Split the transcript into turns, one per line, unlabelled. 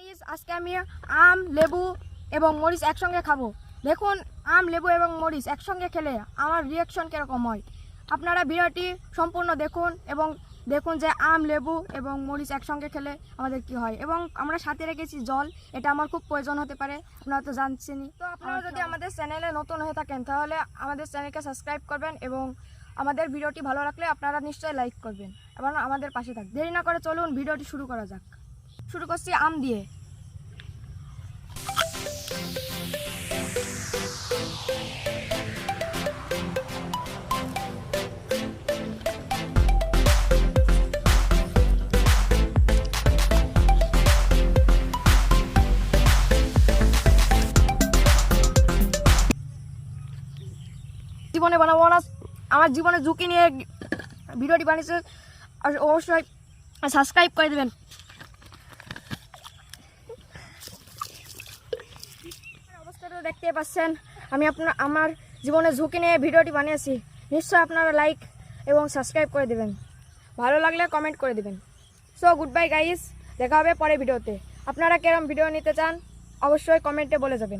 Guys, আজকে আমি আম, লেবু এবং মরিচ একসঙ্গে খাবো। দেখুন আম, লেবু এবং মরিচ একসঙ্গে খেলে আমার রিয়াকশন কীরকম হয়। আপনারা ভিডিওটি সম্পূর্ণ দেখুন এবং দেখুন যে আম, লেবু এবং মরিচ একসঙ্গে খেলে আমাদের কি হয়। এবং আমরা সাথে রেখেছি জল, এটা আমার খুব প্রয়োজন হতে পারে, আপনারা তো জানছেনই। তো আপনারা যদি আমাদের চ্যানেলে নতুন হয়ে থাকেন তাহলে আমাদের চ্যানেলকে সাবস্ক্রাইব করবেন এবং আমাদের ভিডিওটি ভালো লাগলে আপনারা নিশ্চয়ই লাইক করবেন এবং আমাদের পাশে থাকবেন। দেরি না করে চলুন ভিডিওটি শুরু করা যাক। শুরু করছি আম দিয়ে। জীবনে বানাবো না, আমার জীবনে ঝুঁকি নিয়ে ভিডিওটি বানিয়েছে, আর অবশ্যই সাবস্ক্রাইব করে দেবেন। অবস্থাটা দেখতে পাচ্ছেন, আমি আমার জীবনে ঝুঁকি নিয়ে ভিডিওটি বানিয়েছি। নিশ্চয়ই আপনারা লাইক এবং সাবস্ক্রাইব করে দেবেন, ভালো লাগলে কমেন্ট করে দেবেন। সো গুড বাই গাইস, দেখা হবে পরের ভিডিওতে। আপনারা কেরম ভিডিও নিতে চান অবশ্যই কমেন্টে বলে যাবেন।